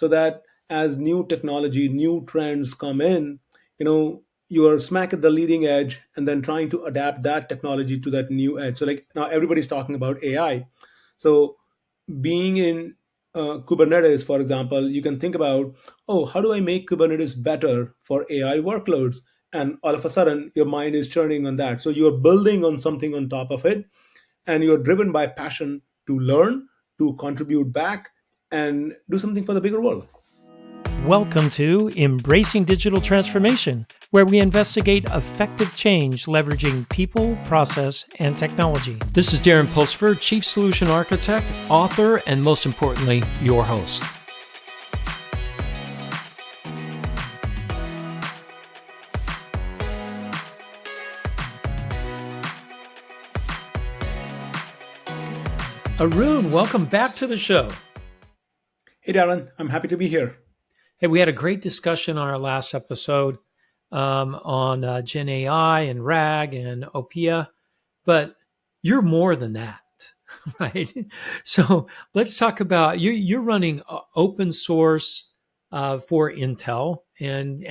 so that as new technology, new trends come in, you are smack at the leading edge and then trying to adapt that technology to that new edge. So like now everybody's talking about AI. So being in Kubernetes, for example, you can think about, oh, how do I make Kubernetes better for AI workloads? And all of a sudden, your mind is churning on that. So you're building on something on top of it, and you're driven by passion to learn, to contribute back, and do something for the bigger world. Welcome to Embracing Digital Transformation, where we investigate effective change leveraging people, process, and technology. This is Darren Pulsford, Chief Solution Architect, author, and most importantly, your host. Arun, welcome back to the show. Hey, Darren, I'm happy to be here. Hey, we had a great discussion on our last episode on Gen AI and RAG and OPIA, but you're more than that, right? So let's talk about you're running open source for Intel and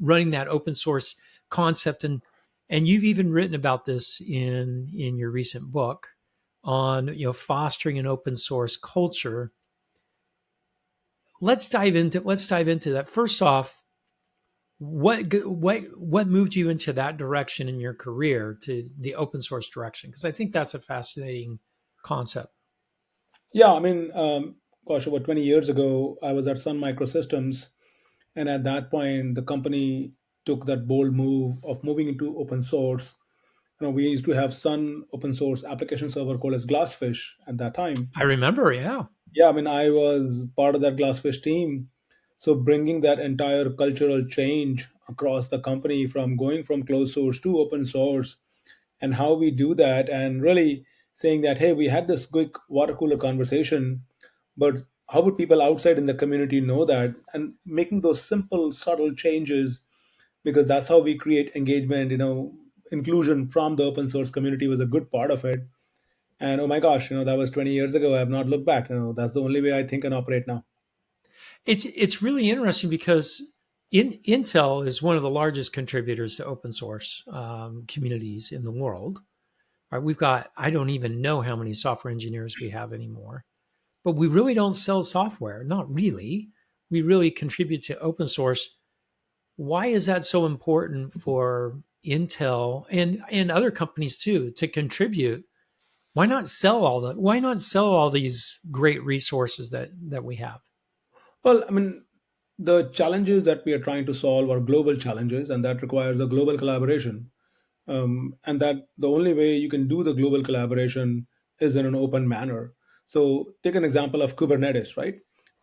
running that open source concept, and you've even written about this in your recent book on fostering an open source culture. Let's dive into that. First off, what moved you into that direction in your career, to the open source direction? Because I think that's a fascinating concept. Yeah, I mean, gosh, about 20 years ago, I was at Sun Microsystems. And at that point, the company took that bold move of moving into open source. We used to have Sun open source application server called as Glassfish at that time. I remember, yeah. Yeah, I mean, I was part of that Glassfish team. So bringing that entire cultural change across the company from going from closed source to open source and how we do that, and really saying that, hey, we had this quick water cooler conversation, but how would people outside in the community know that? And making those simple, subtle changes, because that's how we create engagement, inclusion from the open source community was a good part of it. And oh my gosh, that was 20 years ago. I have not looked back. That's the only way I think and operate now. It's really interesting because Intel is one of the largest contributors to open source communities in the world. Right? We've got, I don't even know how many software engineers we have anymore, but we really don't sell software. Not really. We really contribute to open source. Why is that so important for Intel and other companies too to contribute? Why not sell all these great resources that we have? Well, I mean, the challenges that we are trying to solve are global challenges, and that requires a global collaboration. And that the only way you can do the global collaboration is in an open manner. So, take an example of Kubernetes, right?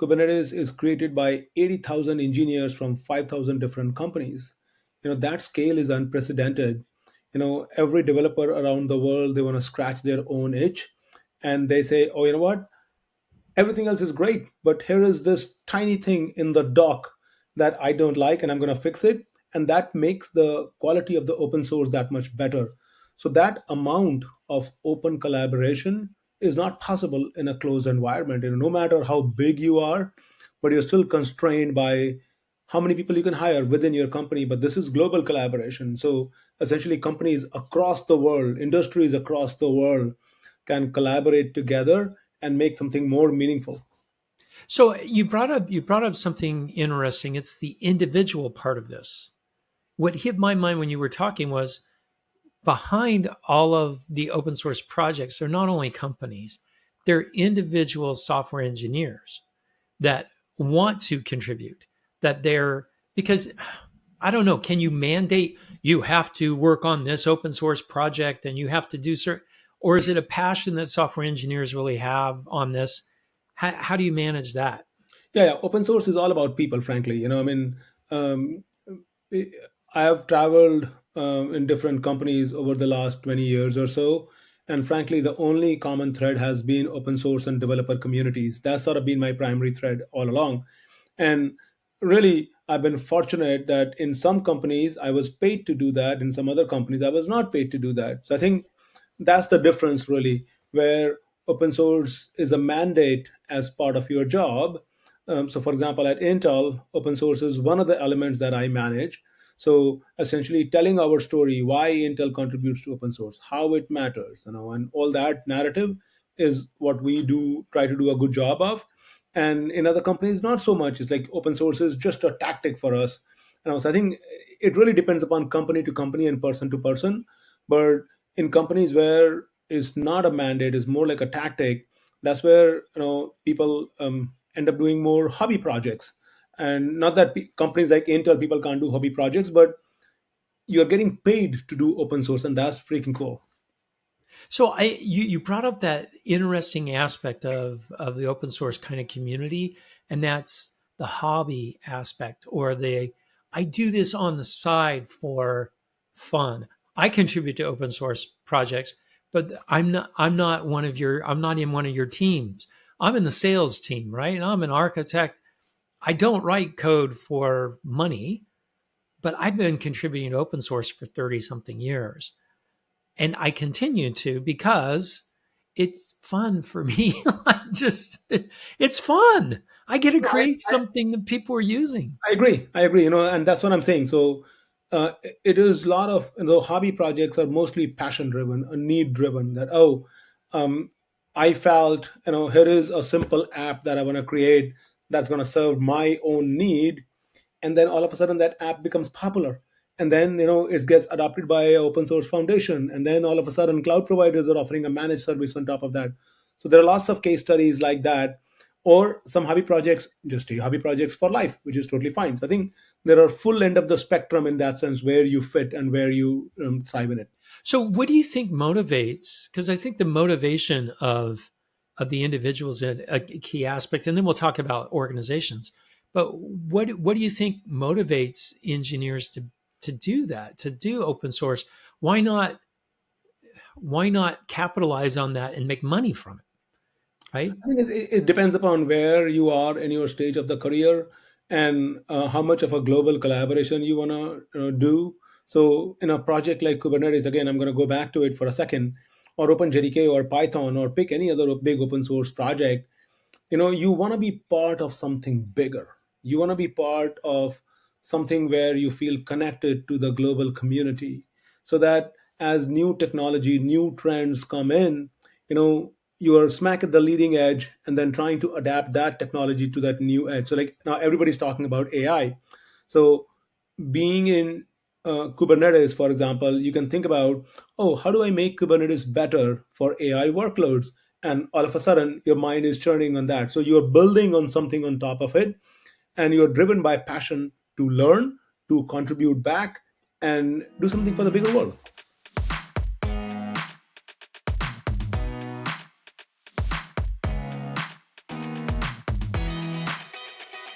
Kubernetes is created by 80,000 engineers from 5,000 different companies. That scale is unprecedented. Every developer around the world, they want to scratch their own itch, and they say, oh, you know what? Everything else is great, but here is this tiny thing in the dock that I don't like, and I'm going to fix it. And that makes the quality of the open source that much better. So that amount of open collaboration is not possible in a closed environment. No matter how big you are, but you're still constrained by how many people you can hire within your company. But this is global collaboration. So essentially, companies across the world, industries across the world can collaborate together and make something more meaningful. So you brought up something interesting. It's the individual part of this. What hit my mind when you were talking was behind all of the open source projects, they're not only companies, they're individual software engineers that want to contribute, that they're, because I don't know, can you mandate you have to work on this open source project and you have to do certain, or is it a passion that software engineers really have on this? How do you manage that? Yeah, open source is all about people, frankly. I mean, um, I have traveled in different companies over the last 20 years or so. And frankly, the only common thread has been open source and developer communities. That's sort of been my primary thread all along. And really, I've been fortunate that in some companies I was paid to do that, in some other companies I was not paid to do that. So I think that's the difference, really, where open source is a mandate as part of your job. So, for example, at Intel, open source is one of the elements that I manage. So, essentially, telling our story, why Intel contributes to open source, how it matters, and all that narrative is what we do try to do a good job of. And in other companies, not so much. It's like open source is just a tactic for us. So I think it really depends upon company to company and person to person. But in companies where it's not a mandate, it's more like a tactic, that's where people end up doing more hobby projects. And not that companies like Intel, people can't do hobby projects, but you're getting paid to do open source, and that's freaking cool. So you brought up that interesting aspect of the open source kind of community, and that's the hobby aspect, or the I do this on the side for fun. I contribute to open source projects, but I'm not in one of your teams. I'm in the sales team, right? And I'm an architect. I don't write code for money, but I've been contributing to open source for 30 something years. And I continue to because it's fun for me. It's fun. I get to No, create something that people are using. I agree. I agree. And that's what I'm saying. So it is a lot of hobby projects are mostly passion driven, need driven. That um, I felt here is a simple app that I want to create that's going to serve my own need, and then all of a sudden that app becomes popular, and then it gets adopted by a open source foundation, and then all of a sudden cloud providers are offering a managed service on top of that. So there are lots of case studies like that. Or some hobby projects just stay hobby projects for life, which is totally fine. So I think there are full end of the spectrum in that sense, where you fit and where you thrive in it. So, what do you think motivates? Because I think the motivation of the individual is a key aspect, and then we'll talk about organizations. But what do you think motivates engineers to do that, to do open source? Why not why not capitalize on that and make money from it? Right? I think it depends upon where you are in your stage of the career, and how much of a global collaboration you want to do. So, in a project like Kubernetes, again, I'm going to go back to it for a second, or OpenJDK or Python, or pick any other big open source project. You want to be part of something bigger. You want to be part of something where you feel connected to the global community, so that as new technology, new trends come in, you are smack at the leading edge, and then trying to adapt that technology to that new edge. So, like, now everybody's talking about AI. So being in Kubernetes, for example, you can think about, oh, how do I make Kubernetes better for AI workloads? And all of a sudden, your mind is churning on that. So you're building on something on top of it, and you're driven by passion to learn, to contribute back, and do something for the bigger world.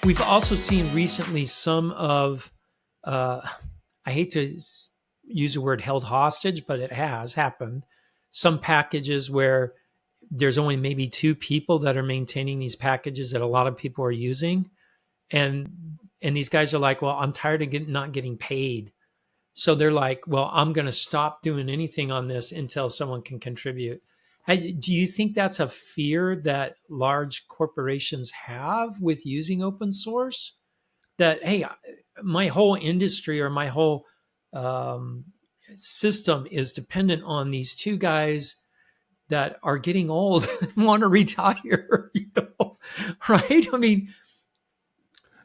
We've also seen recently some of, uh, I hate to use the word held hostage, but it has happened. Some packages where there's only maybe two people that are maintaining these packages that a lot of people are using, and these guys are like, well, I'm tired of not getting paid, so they're like, well, I'm going to stop doing anything on this until someone can contribute. Do you think that's a fear that large corporations have with using open source? That, hey, my whole industry or my whole um, system is dependent on these two guys that are getting old and want to retire, right? I mean,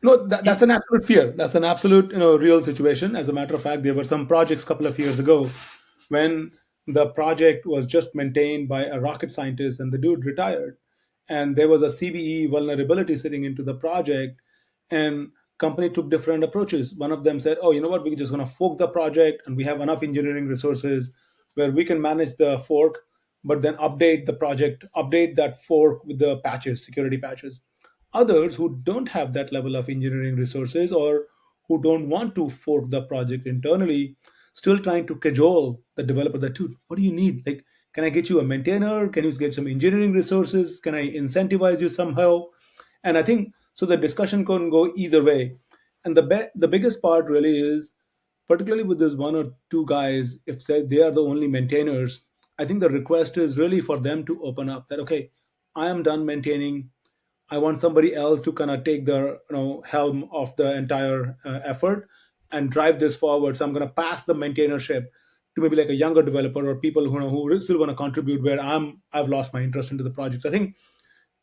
No, that's it, an absolute fear. That's an absolute, real situation. As a matter of fact, there were some projects a couple of years ago when the project was just maintained by a rocket scientist, and the dude retired, and there was a CVE vulnerability sitting into the project, and company took different approaches. One of them said, "Oh, you know what? We're just going to fork the project, and we have enough engineering resources where we can manage the fork, but then update the project, update that fork with the patches, security patches." Others who don't have that level of engineering resources, or who don't want to fork the project internally, still trying to cajole the developer that, dude, what do you need? Like, can I get you a maintainer? Can you get some engineering resources? Can I incentivize you somehow? And I think so the discussion can go either way. And the biggest part really is, particularly with this one or two guys, if they are the only maintainers, I think the request is really for them to open up that, okay, I am done maintaining. I want somebody else to kind of take the helm of the entire effort and drive this forward. So I'm going to pass the maintainership to maybe like a younger developer or people who still want to contribute where I've lost my interest into the project. I think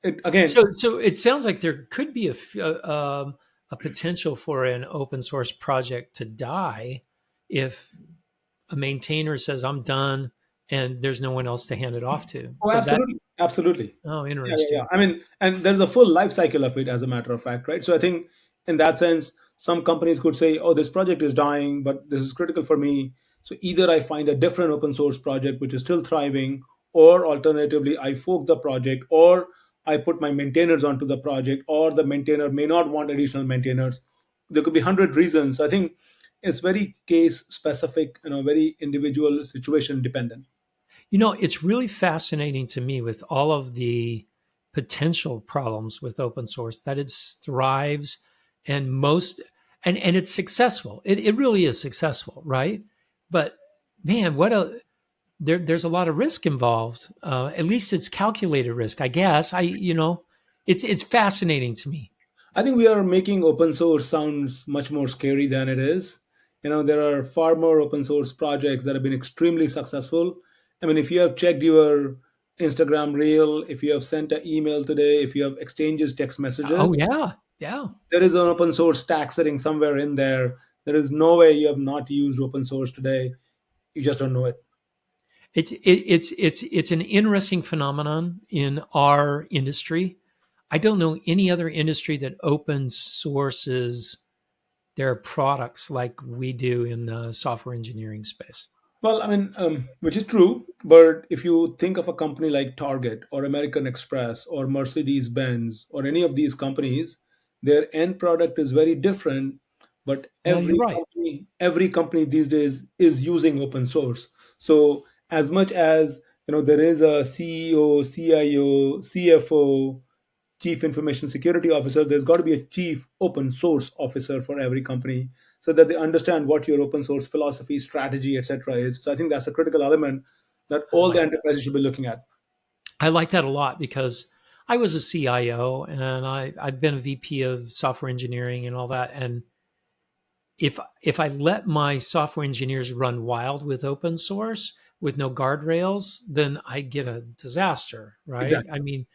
it again. So it sounds like there could be a potential for an open source project to die if a maintainer says I'm done and there's no one else to hand it off to. Oh, So that absolutely, absolutely. oh, Yeah. interesting. I mean, and there's a full life cycle of it, as a matter of fact, right? So I think in that sense, some companies could say, "Oh, this project is dying, but this is critical for me." So either I find a different open source project which is still thriving, or alternatively, I fork the project, or I put my maintainers onto the project, or the maintainer may not want additional maintainers. There could be 100 reasons. I think it's very case specific, very individual situation dependent. It's really fascinating to me with all of the potential problems with open source that it thrives and most and it's successful. It really is successful, right? But man, there's a lot of risk involved. At least it's calculated risk, I guess. It's fascinating to me. I think we are making open source sounds much more scary than it is. There are far more open source projects that have been extremely successful. I mean, if you have checked your Instagram reel, if you have sent an email today, if you have exchanged text Oh messages, yeah, yeah. there is an open source stack sitting somewhere in there. There is no way you have not used open source today. You just don't know it. It's an interesting phenomenon in our industry. I don't know any other industry that open sources their products like we do in the software engineering space. Well, I mean, which is true, but if you think of a company like Target or American Express or Mercedes Benz or any of these companies, their end product is very different, but Yeah, you're right. every company these days is using open source. So as much as there is a CEO, CIO, CFO, chief information security officer, there's got to be a chief open source officer for every company so that they understand what your open source philosophy, strategy, etc. is. So I think that's a critical element that I all the like enterprises should be looking at. I like that a lot because I was a CIO and I've been a VP of software engineering and all that. And if I let my software engineers run wild with open source with no guardrails, then I get a disaster, right? Exactly. I mean,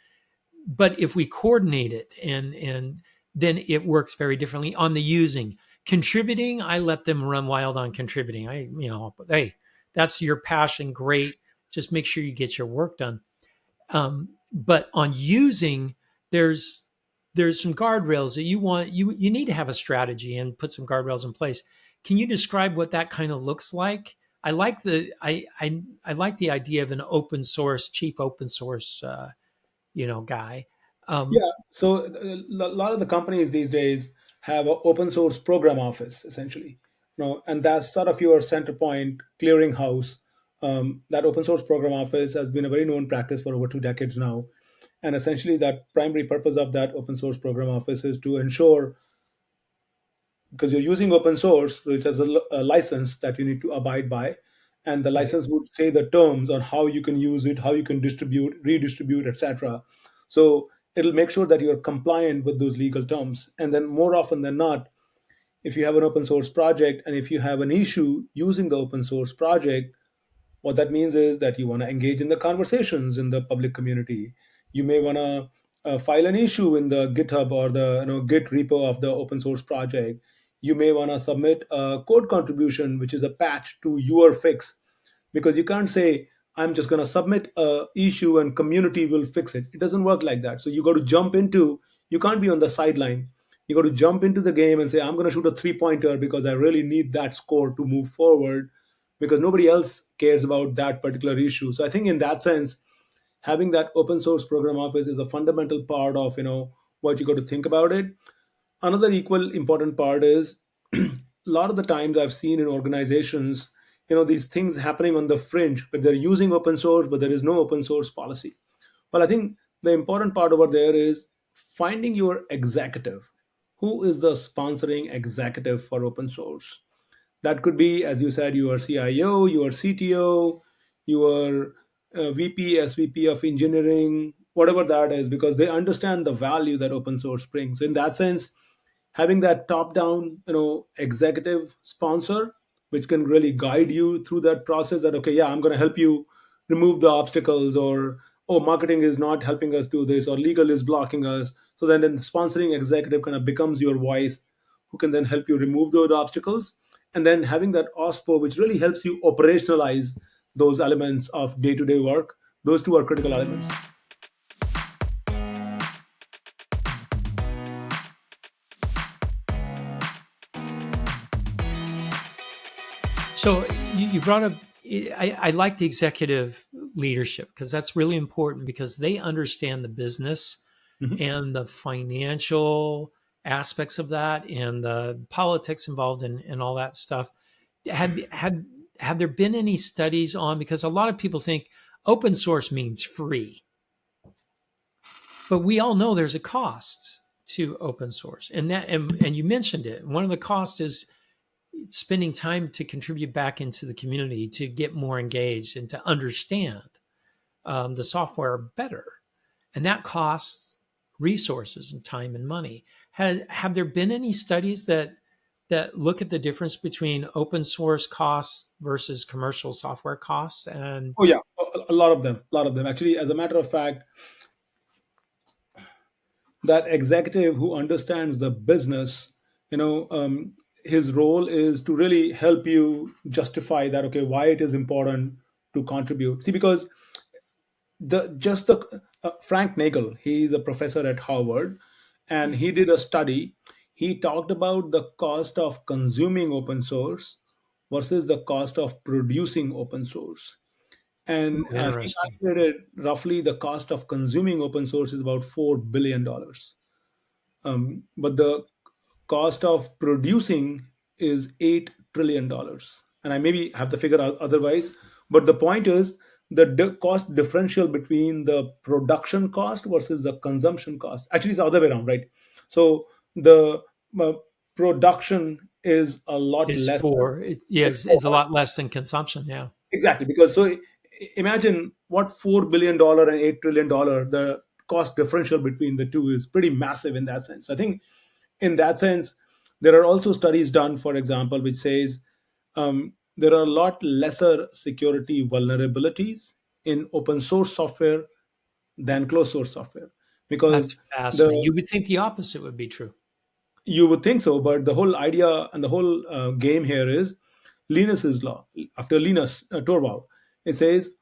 but if we coordinate it and then it works very differently on the using. Contributing, I let them run wild on contributing. Hey, that's your passion, great. Just make sure you get your work done. But on using, there's there's some guardrails that you need to have a strategy and put some guardrails in place. Can you describe what that kind of looks like? I like the idea of an open source chief open source guy. Um, Yeah. So a lot of the companies these days have an open source program office essentially, and that's sort of your center point clearinghouse. That open source program office has been a very known practice for over 2 decades now, and essentially that primary purpose of that open source program office is to ensure, because you're using open source, which has a license that you need to abide by, and the right. license would say the terms on how you can use it, how you can distribute, redistribute, etc. So it'll make sure that you're compliant with those legal terms. And then more often than not, if you have an open source project and if you have an issue using the open source project, what that means is that you want to engage in the conversations in the public community. You may want to file an issue in the GitHub or the Git repo of the open source project. You may want to submit a code contribution, which is a patch to your fix, because you can't say I'm just going to submit a issue and community will fix it. It doesn't work like that. So you got to jump into. You can't be on the sideline. You got to jump into the game and say I'm going to shoot a three pointer because I really need that score to move forward, because nobody else cares about that particular issue. So I think in that sense, having that open source program office is a fundamental part of what you got to think about it. Another equal important part is a lot of the times I've seen in organizations, these things happening on the fringe where they're using open source but there is no open source policy. Well, I think the important part over there is finding your executive. Who is the sponsoring executive for open source? That could be, as you said, your CIO, your CTO, your VP, SVP of engineering, whatever that is, because they understand the value that open source brings. So in that sense, having that top down, executive sponsor, which can really guide you through that process, that okay, yeah, I'm going to help you remove the obstacles, or oh, marketing is not helping us do this, or legal is blocking us. So then sponsoring executive kind of becomes your voice, who can then help you remove those obstacles. And then having that OSPO, which really helps you operationalize those elements of day-to-day work. Those two are critical elements. So you brought up. I like the executive leadership because that's really important because they understand the business Mhm. and the financial aspects of that and the politics involved in all that stuff. Have there been any studies on, because a lot of people think open source means free, but we all know there's a cost to open source, and you mentioned it. One of the costs is spending time to contribute back into the community to get more engaged and to understand the software better, and that costs resources and time and money. Have there been any studies that look at the difference between open source costs versus commercial software costs? And Oh yeah, a lot of them, actually. As a matter of fact, that executive who understands the business, you know um, his role is to really help you justify that, okay, why it is important to contribute. See, because the Frank Nagel, he's a professor at Harvard, and he did a study. He talked about the cost of consuming open source versus the cost of producing open source. And ooh, he interesting. calculated roughly the cost of consuming open source is about $4 billion, but the cost of producing is $8 trillion. And I maybe have the figure otherwise, but the point is the cost differential between the production cost versus the consumption cost. Actually, it's the other way around, right? So the uh, production is a lot Is less. for yeah, It's is a lot less than consumption. Yeah. exactly, because so imagine what $4 billion and $8 trillion, the cost differential between the two is pretty massive in that sense. I think in that sense, there are also studies done, for example, which says there are a lot lesser security vulnerabilities in open source software than closed source software, because That's fascinating. the You would think the opposite would be true. you would think so, but the whole idea and the whole game here is Linus's law. After Linus Torvald, it says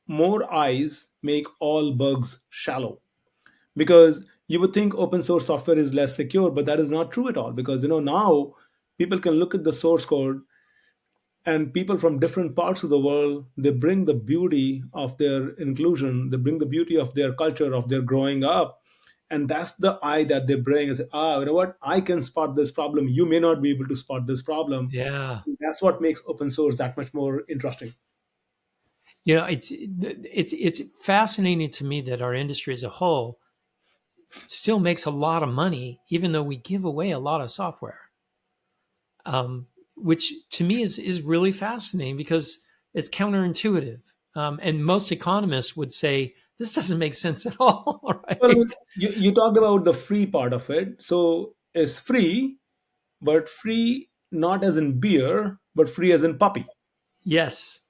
more eyes make all bugs shallow. Because you would think open source software is less secure, but that is not true at all. Because now people can look at the source code, and people from different parts of the world, they bring the beauty of their inclusion, they bring the beauty of their culture, of their growing up, and that's the eye that they bring, and say, you know what, I can spot this problem, you may not be able to spot this problem. Yeah. That's what makes open source that much more interesting. It's fascinating to me that our industry as a whole still makes a lot of money, even though we give away a lot of software, which to me is really fascinating because it's counterintuitive. And most economists would say this doesn't make sense at all, Well, I mean, right? you talked about the free part of it. So it's free, but free not as in beer, but free as in puppy. Yes.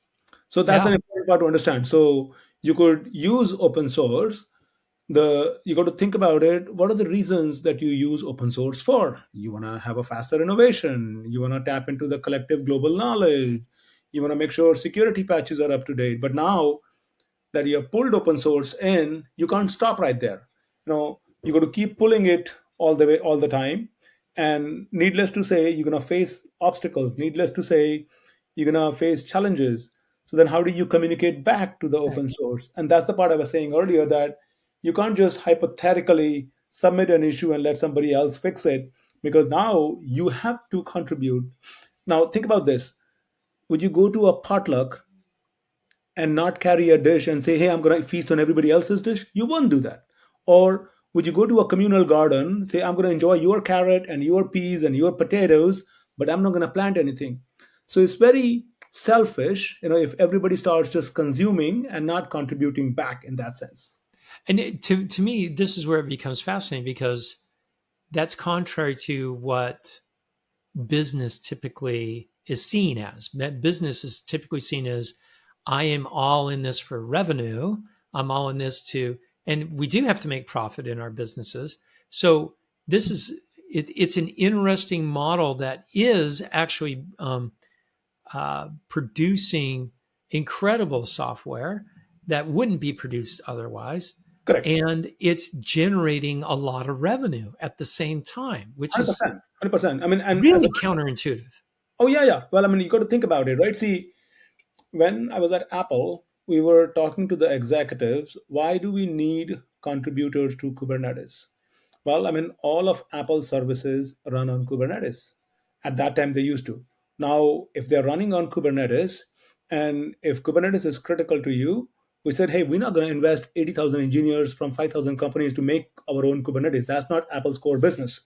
So that's Yeah. an important part to understand. So you could use open source. You got to think about it. What are the reasons that you use open source for? You want to have a faster innovation. You want to tap into the collective global knowledge. You want to make sure security patches are up to date. But now that you have pulled open source in, you can't stop right there. You got to keep pulling it all the way, all the time. And needless to say, you're gonna face obstacles. Needless to say, you're gonna face challenges. So then how do you communicate back to the open source? And that's the part I was saying earlier, that you can't just hypothetically submit an issue and let somebody else fix it, because now you have to contribute. Now think about this. Would you go to a potluck and not carry a dish and say, hey, I'm going to feast on everybody else's dish? You won't do that. Or would you go to a communal garden, say, I'm going to enjoy your carrot and your peas and your potatoes, but I'm not going to plant anything? So it's very selfish, if everybody starts just consuming and not contributing back in that sense. And to me, this is where it becomes fascinating because that's contrary to what business typically is seen as. Business is typically seen as I am all in this for revenue. I'm all in this to, and we do have to make profit in our businesses. So this is it's an interesting model that is actually producing incredible software that wouldn't be produced otherwise. Correct. And it's generating a lot of revenue at the same time, which is 100%. 100%. I mean, and as a really counterintuitive. oh yeah, yeah. Well, I mean, you got to think about it, right? See, when I was at Apple, we were talking to the executives. Why do we need contributors to Kubernetes? Well, I mean, all of Apple's services run on Kubernetes. At that time, they used to. Now, if they're running on Kubernetes, and if Kubernetes is critical to you, we said, hey, we're not going to invest 80,000 engineers from 5,000 companies to make our own Kubernetes. That's not Apple's core business.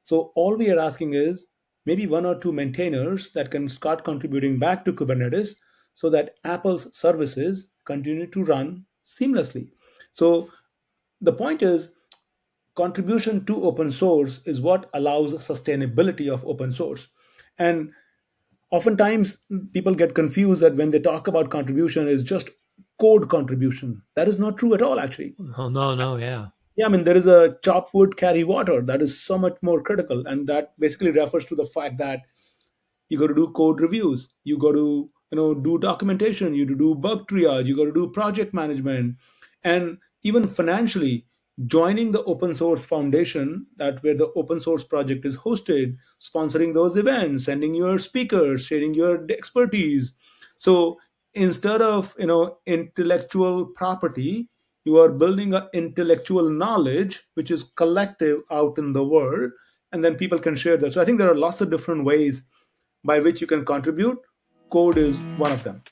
So all we are asking is maybe one or two maintainers that can start contributing back to Kubernetes so that Apple's services continue to run seamlessly. So the point is contribution to open source is what allows sustainability of open source. And oftentimes people get confused that when they talk about contribution is just code contribution. That is not true at all actually. Oh no, no, yeah. Yeah, I mean, there is a chop wood, carry water that is so much more critical. And that basically refers to the fact that you got to do code reviews, you got to do documentation, you to do bug triage, you got to do project management, and even financially joining the open source foundation that where the open source project is hosted, sponsoring those events, sending your speakers, sharing your expertise. So instead of intellectual property, you are building an intellectual knowledge which is collective out in the world, and then people can share that. So I think there are lots of different ways by which you can contribute. Code is one of them.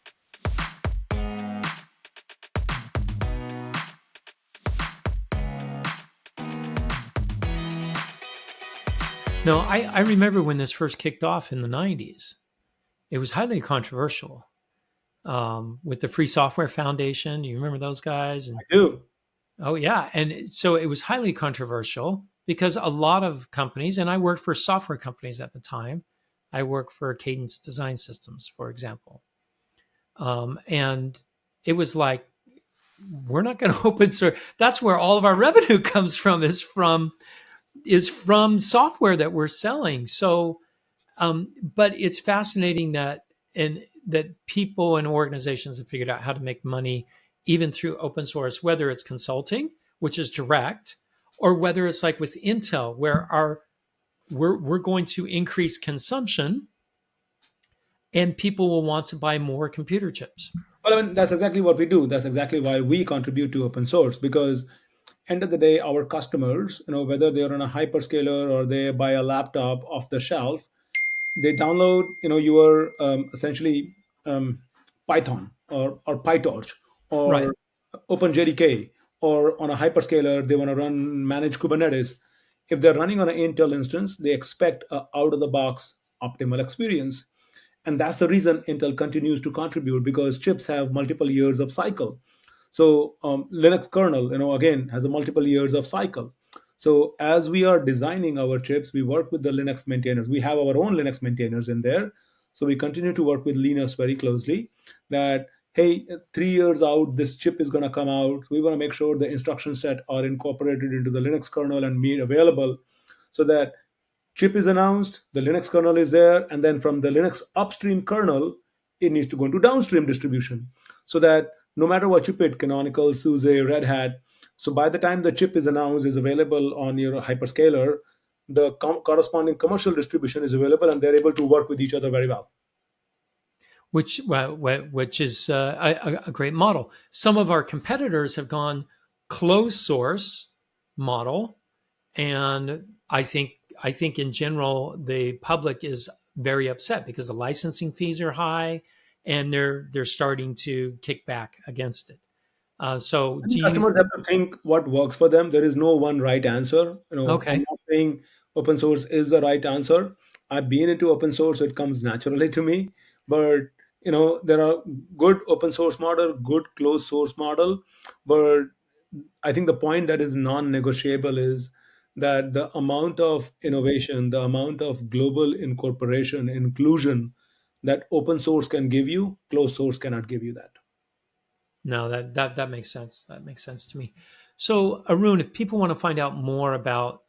No, I remember when this first kicked off in the 90s. It was highly controversial with the Free Software Foundation. Do you remember those guys? I And do. oh yeah, and so it was highly controversial because a lot of companies, and I worked for software companies at the time. I worked for Cadence Design Systems, for example, and it was like we're not going to open source. That's where all of our revenue comes from. Is from software that we're selling. So, but it's fascinating that and that people and organizations have figured out how to make money even through open source, whether it's consulting, which is direct, or whether it's like with Intel, where we're going to increase consumption and people will want to buy more computer chips. Well, I mean, that's exactly what we do. That's exactly why we contribute to open source because end of the day, our customers, whether they're on a hyperscaler or they buy a laptop off the shelf, they download your essentially Python or PyTorch Right. or OpenJDK, or on a hyperscaler they want to run manage Kubernetes. If they're running on an Intel instance, they expect a out of the box optimal experience. And that's the reason Intel continues to contribute, because chips have multiple years of cycle. So Linux kernel, again, has a multiple years of cycle. So as we are designing our chips, we work with the Linux maintainers. We have our own Linux maintainers in there. So we continue to work with Linux very closely. That hey, 3 years out, this chip is going to come out. We want to make sure the instruction set are incorporated into the Linux kernel and made available, so that chip is announced, the Linux kernel is there, and then from the Linux upstream kernel, it needs to go into downstream distribution, so that no matter what you pick, Canonical, SUSE, Red Hat, so by the time the chip is announced, is available on your hyperscaler, the corresponding commercial distribution is available, and they're able to work with each other very well. Which is a great model. Some of our competitors have gone closed source model, and I think in general the public is very upset because the licensing fees are high, and they're starting to kick back against it. So I do think you? customers have to think what works for them. There is no one right answer. I'm Okay, not saying open source is the right answer. I've been into open source, so it comes naturally to me. But there are good open source model, good closed source model. But I think the point that is non-negotiable is that the amount of innovation, the amount of global incorporation, inclusion that open source can give you, closed source cannot give you that. No, that makes sense. That makes sense to me. So, Arun, if people want to find out more about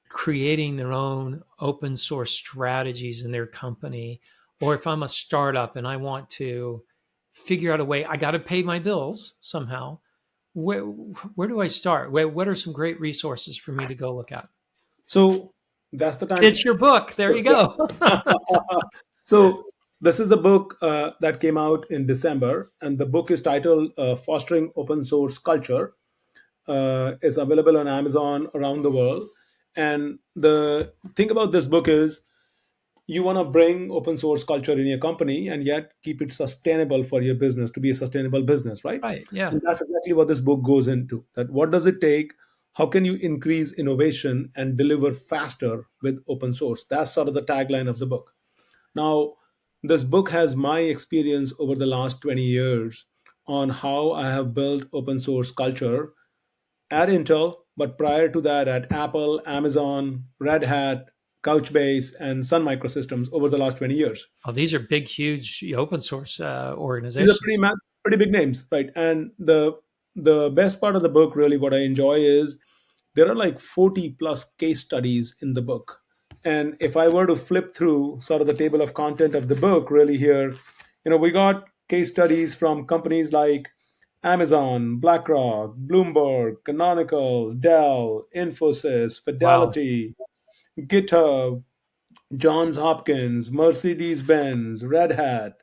creating their own open source strategies in their company, or if I'm a startup and I want to figure out a way, I got to pay my bills somehow. Where do I start? What are some great resources for me to go look at? So that's the time. Pitch your book. There you go. Yeah. So this is the book that came out in December, and the book is titled "Fostering Open Source Culture." It's available on Amazon around the world. And the thing about this book is you want to bring open source culture in your company and yet keep it sustainable for your business to be a sustainable business, right? Right. Yeah. And that's exactly what this book goes into. That what does it take? How can you increase innovation and deliver faster with open source? That's sort of the tagline of the book. Now, this book has my experience over the last 20 years on how I have built open source culture at Intel, but prior to that at Apple, Amazon, Red Hat, Couchbase, and Sun Microsystems over the last 20 years. Oh, these are big, huge open source These are organizations. pretty big names, right? And the best part of the book, really, what I enjoy is there are like 40 plus case studies in the book. And if I were to flip through sort of the table of content of the book, really here, we got case studies from companies like Amazon, BlackRock, Bloomberg, Canonical, Dell, Infosys, Wow. Fidelity, GitHub, Johns Hopkins, Mercedes Benz, Red Hat,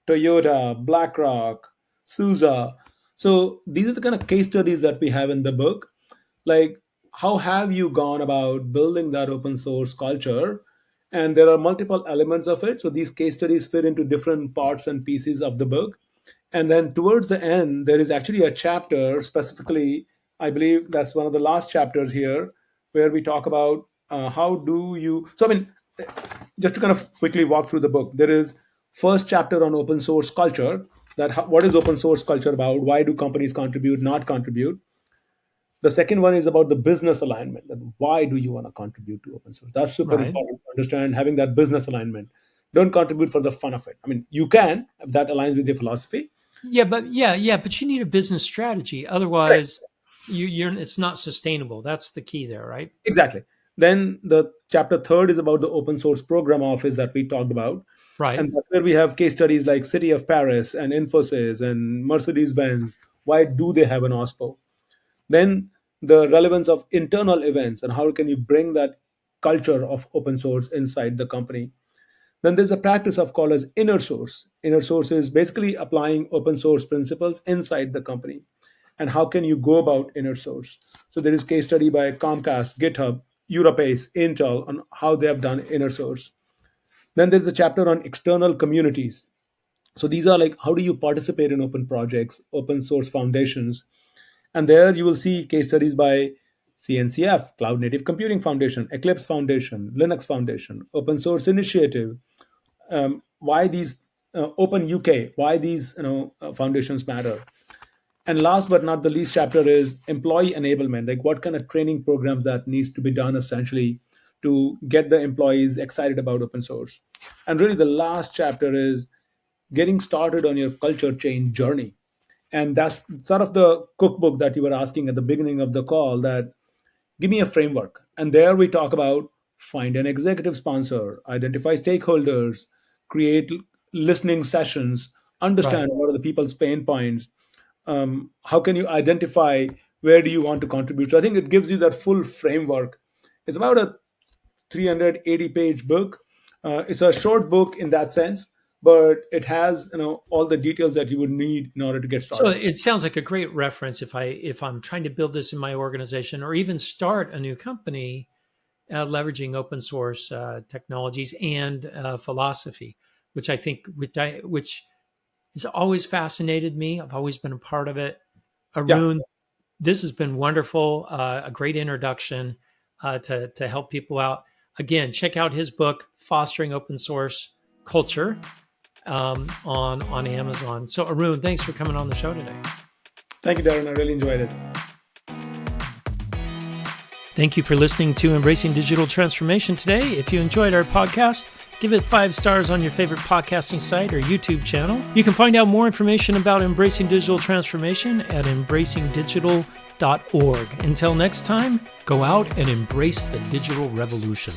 Toyota, BlackRock, SUSE. So these are the kind of case studies that we have in the book. Like, how have you gone about building that open source culture? And there are multiple elements of it. So these case studies fit into different parts and pieces of the book. And then towards the end, there is actually a chapter specifically, I believe that's one of the last chapters here, where we talk about how do you. So, I mean, just to kind of quickly walk through the book, there is first chapter on open source culture. That what is open source culture about? Why do companies contribute, not contribute? The second one is about the business alignment. That why do you want to contribute to open source? That's super Right. important to understand. Having that business alignment. Don't contribute for the fun of it. I mean, you can if that aligns with your philosophy. But you need a business strategy. Otherwise, you're it's not sustainable. That's the key there, right? Exactly. Then the chapter third is about the open source program office that we talked about. Right. And that's where we have case studies like City of Paris and Infosys and Mercedes Benz. Why do they have an OSPO? Then the relevance of internal events and how can you bring that culture of open source inside the company. Then there's a practice of called as inner source. Inner source is basically applying open source principles inside the company. And how can you go about inner source? So there is case study by Comcast, GitHub, Europace, Intel on how they have done inner source. Then there's a chapter on external communities. So these are like how do you participate in open projects, open source foundations, and there you will see case studies by CNCF, Cloud Native Computing Foundation, Eclipse Foundation, Linux Foundation, Open Source Initiative. Why these Open UK? Why these foundations matter? And last but not the least chapter is employee enablement. Like what kind of training programs that needs to be done essentially to get the employees excited about open source. And really the last chapter is getting started on your culture change journey. And that's sort of the cookbook that you were asking at the beginning of the call, that give me a framework. And there we talk about find an executive sponsor, identify stakeholders, create listening sessions, Right. understand what are the people's pain points, how can you identify where do you want to contribute. So I think it gives you that full framework. It's about a 380-page book. It's a short book in that sense, but it has all the details that you would need in order to get So started. it sounds like a great reference if I'm trying to build this in my organization or even start a new company, leveraging open source technologies and philosophy, which I think which has always fascinated me. I've always been a part of it. Yeah, Arun, this has been wonderful. A great introduction to help people out. Again, check out his book, Fostering Open Source Culture, on Amazon. So, Arun, thanks for coming on the show today. thank you, Darren. I really enjoyed it. Thank you for listening to Embracing Digital Transformation today. If you enjoyed our podcast, give it 5 stars on your favorite podcasting site or YouTube channel. You can find out more information about Embracing Digital Transformation at embracingdigital.org. Until next time, go out and embrace the digital revolution.